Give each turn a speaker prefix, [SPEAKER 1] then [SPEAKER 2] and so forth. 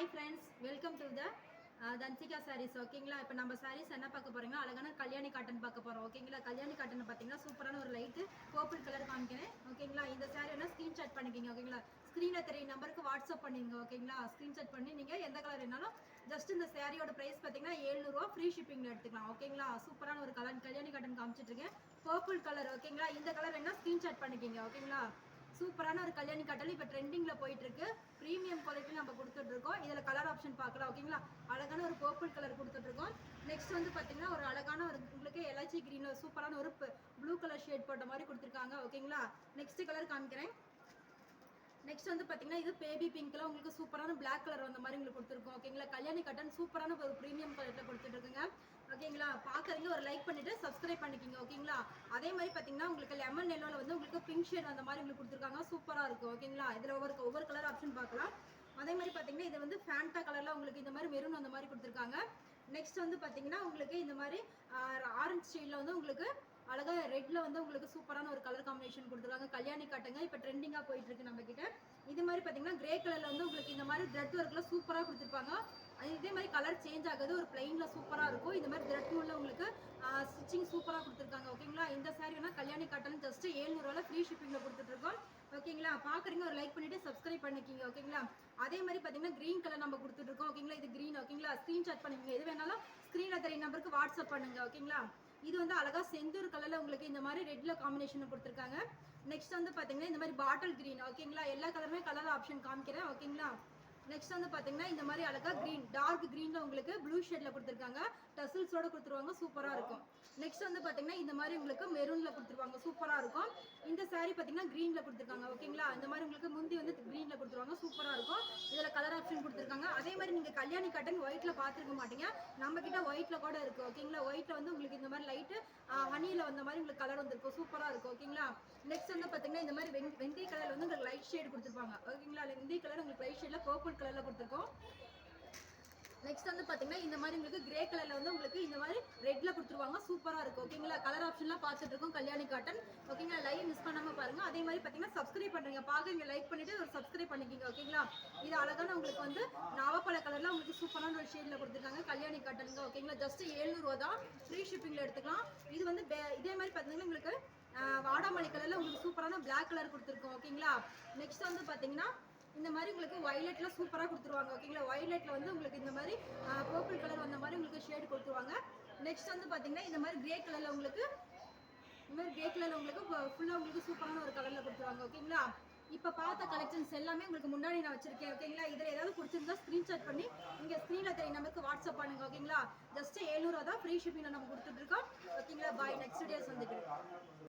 [SPEAKER 1] Hi friends, welcome to Dhanshika sarees. ஓகேங்களா? இப்போ நம்ம சாரீஸ் என்ன பார்க்க போறீங்கன்னா, அழகான கல்யாணி காட்டன் பார்க்க போறோம். ஓகேங்களா? கல்யாணி காட்டன் பார்த்தீங்கன்னா சூப்பரான ஒரு லைட்டு பர்பிள் கலர் காமிக்கிறேன். ஓகேங்களா? இந்த சாரீ வேணா ஸ்க்ரீன்ஷாட் பண்ணிக்கிங்க. ஓகேங்களா? ஸ்க்ரீனில் தெரிய நம்பருக்கு வாட்ஸ்அப் பண்ணிங்க. ஓகேங்களா? ஸ்க்ரீன்ஷாட் பண்ணி நீங்கள் எந்த கலர் வேணாலும் ஜஸ்ட் இந்த சாரியோட ப்ரைஸ் பார்த்தீங்கன்னா 700 ஃப்ரீ ஷிப்பிங்கில் எடுத்துக்கலாம். ஓகேங்களா? சூப்பரான ஒரு கலர் கல்யாணி காட்டன் காமிச்சிட்டு இருக்கேன். Purple colour. ஓகேங்களா? இந்த கலர் வேணா ஸ்க்ரீன்ஷாட் பண்ணிக்கிங்க. ஓகேங்களா? சூப்பரான ஒரு கல்யாணி காட்டன் இப்போ ட்ரெண்டிங்கில் போயிட்டு இருக்கு. ப்ரீமியம் குவாலிட்டி நம்ம கொடுத்துட்டு இருக்கோம். இதில் கலர் ஆப்ஷன் பார்க்கலாம். ஓகேங்களா? அழகான ஒரு பர்பிள் கலர் கொடுத்துட்டு இருக்கோம். நெக்ஸ்ட் வந்து பார்த்தீங்கன்னா ஒரு அழகான ஒரு உங்களுக்கு எலாச்சி கிரீன் சூப்பரான ஒரு ப்ளூ கலர் ஷேட் போட்ட மாதிரி கொடுத்துருக்காங்க. ஓகேங்களா? நெக்ஸ்ட் கலர் காமிக்கிறேன். நெக்ஸ்ட் வந்து பார்த்தீங்கன்னா இது பேபி பிங்க்ல உங்களுக்கு சூப்பரான பிளாக் கலர் வந்த மாதிரி உங்களுக்கு கொடுத்துருக்கோம். ஓகேங்களா? கல்யாணி காட்டன் சூப்பரான ஒரு ப்ரீமியம் கலரில் கொடுத்துட்டு இருக்குங்க. ஓகேங்களா? பார்க்குறீங்க ஒரு லைக் பண்ணிட்டு சப்ஸ்கிரைப் பண்ணிக்கிங்க. ஓகேங்களா? அதே மாதிரி பார்த்தீங்கன்னா உங்களுக்கு லெமன் எல்லோவில் வந்து உங்களுக்கு பிங்க் ஷேட் அந்த மாதிரி உங்களுக்கு கொடுத்துருக்காங்க. சூப்பராக இருக்கும். ஓகேங்களா? இதில் ஒவ்வொரு கலர் ஆப்ஷன் பார்க்கலாம். அதே மாதிரி பார்த்தீங்கன்னா இது வந்து ஃபேண்டா கலரில் உங்களுக்கு இந்த மாதிரி மெரூன் அந்த மாதிரி கொடுத்துருக்காங்க. நெக்ஸ்ட் வந்து பார்த்தீங்கன்னா உங்களுக்கு இந்த மாதிரி ஆரஞ்சு ஷேடில் வந்து உங்களுக்கு அழகாக ரெட்ல வந்து உங்களுக்கு சூப்பரான ஒரு கலர் காம்பினேஷன் கொடுத்துருக்காங்க. கல்யாணி காட்டுங்க இப்போ ட்ரெண்டிங்காக போயிட்டு இருக்கு நம்ம கிட்ட. இது மாதிரி பார்த்தீங்கன்னா கிரே கலர்ல வந்து உங்களுக்கு இந்த மாதிரி த்ரெட் ஒர்க்ல சூப்பராக கொடுத்துருப்பாங்க. இதே மாதிரி கலர் சேஞ்ச் ஆகுது. ஒரு பிளைன்ல சூப்பராக இருக்கும். இந்த மாதிரி த்ரெட் உள்ள உங்களுக்கு ஸ்டிச்சிங் சூப்பராக கொடுத்துருக்காங்க. ஓகேங்களா? இந்த சாரி வேணா கல்யாணி காட்டன் ஜஸ்ட் 700 ஃப்ரீ ஷிப்பிங்ல கொடுத்துட்டு இருக்கோம். ஓகேங்களா? பாக்குறீங்க ஒரு லைக் பண்ணிட்டு சப்ஸ்கிரைப் பண்ணிக்கிங்க. ஓகேங்களா? அதே மாதிரி பார்த்தீங்கன்னா கிரீன் கலர் நம்ம கொடுத்துட்டு இருக்கோம். ஓகேங்களா? இது கிரீன். ஓகேங்களா? ஸ்கிரீன்ஷாட் பண்ணிக்கங்க. எது வேணாலும் ஸ்க்ரீன்ல தெரிய நம்பருக்கு வாட்ஸ்அப் பண்ணுங்க. ஓகேங்களா? இது வந்து அழகா செந்தூர் கலர்ல உங்களுக்கு இந்த மாதிரி ரெட்ல காம்பினேஷன் கொடுத்துருக்காங்க. நெக்ஸ்ட் வந்து பாத்தீங்கன்னா இந்த மாதிரி பாட்டில் கிரீன். ஓகேங்களா? எல்லா கலருமே கலர் ஆப்ஷன் காமிக்கிறேன். ஓகேங்களா? நெக்ஸ்ட் வந்து பாத்தீங்கன்னா இந்த மாதிரி அழகா கிரீன் டார்க் கிரீன்ல உங்களுக்கு ப்ளூ ஷேட்ல கொடுத்துருக்காங்க. டசில்ஸோட கொடுத்துருவாங்க. சூப்பரா இருக்கும். நெக்ஸ்ட் வந்து பாத்தீங்கன்னா இந்த மாதிரி உங்களுக்கு மெரூன்ல கொடுத்துருவாங்க. சூப்பரா இருக்கும். இந்த சாரி பாத்தீங்கன்னா கிரீன்ல கொடுத்துருக்காங்க. ஓகேங்களா? இந்த மாதிரி உங்களுக்கு முந்தி வந்து கிரீன்ல கொடுத்துருவாங்க. சூப்பரா இருக்கும். இதுல கலர் ஆப்ஷன் கொடுத்துருக்காங்க. அதே மாதிரி நீங்க கல்யாணி காட்டன் ஒயிட்ல பாத்துருக்க மாட்டீங்க. நம்ம கிட்ட ஒயிட்ல கூட இருக்கு. ஓகேங்களா? ஒயிட்ல வந்து உங்களுக்கு இந்த மாதிரி லைட் ஹனியில வந்த மாதிரி உங்களுக்கு கலர் வந்திருக்கும். சூப்பரா இருக்கும். ஓகேங்களா? நெக்ஸ்ட் வந்து பாத்தீங்கன்னா இந்த மாதிரி வெந்தய கலர்ல வந்து உங்களுக்கு லைட் ஷேட் கொடுத்துருப்பாங்க. ஓகேங்களா? வெந்தய கலர் உங்களுக்கு லைட் ஷேட்ல பர்பிள் கலர்ல கொடுத்துருக்கோம். நெக்ஸ்ட் வந்து பாத்தீங்கன்னா இந்த மாதிரி உங்களுக்கு கிரே கலர்ல வந்து உங்களுக்கு இந்த மாதிரி ரெட்ல கொடுத்துருவாங்க. சூப்பரா இருக்கும். ஓகேங்களா? கலர் ஆப்ஷன்லாம் பார்த்துட்டு இருக்கோம் கல்யாணி காட்டன். ஓகேங்களா? லைவ் மிஸ் பண்ணாம பாருங்க. அதே மாதிரி பாத்தீங்கன்னா சப்ஸ்கிரைப் பண்றீங்க பாக்குறீங்க லைக் பண்ணிட்டு ஒரு சப்ஸ்கிரைப் பண்ணிக்கிங்க. ஓகேங்களா? இது அழகான உங்களுக்கு வந்து நவப்பழ கலர்ல உங்களுக்கு சூப்பரான ஒரு ஷேட்ல கொடுத்துருக்காங்க கல்யாணி காட்டனுங்க. ஓகேங்களா? ஜஸ்ட் 700 தான் ஃப்ரீ ஷிப்பிங்ல எடுத்துக்கலாம். இது வந்து இதே மாதிரி பாத்தீங்கன்னா உங்களுக்கு வாடாமல்லி கலர்ல உங்களுக்கு சூப்பரான பிளாக் கலர் கொடுத்துருக்கோம். ஓகேங்களா? நெக்ஸ்ட் வந்து பாத்தீங்கன்னா இந்த மாதிரி உங்களுக்கு வயலட்ல சூப்பராக கொடுத்துருவாங்க. ஓகேங்களா? வயலட்ல வந்து உங்களுக்கு இந்த மாதிரி பர்பிள் கலர் வந்த மாதிரி உங்களுக்கு ஷேட் கொடுத்துருவாங்க. நெக்ஸ்ட் வந்து பாத்தீங்கன்னா இந்த மாதிரி கிரே கலர்ல உங்களுக்கு ஃபுல்லா உங்களுக்கு சூப்பரான ஒரு கலர்ல கொடுத்துருவாங்க. ஓகேங்களா? இப்ப பார்த்த கலெக்ஷன்ஸ் எல்லாமே உங்களுக்கு முன்னாடி நான் வச்சிருக்கேன். ஓகேங்களா? இதுல ஏதாவது பிடிச்சிருந்தா ஸ்கிரீன்ஷாட் பண்ணி இங்க ஸ்கிரீன்ல தெரிய நம்பருக்கு வாட்ஸ்அப் பண்ணுங்க. ஓகேங்களா? ஜஸ்ட் 700 தான் ஃப்ரீ ஷிப்பிங்ல நம்ம கொடுத்துட்டு இருக்கோம்.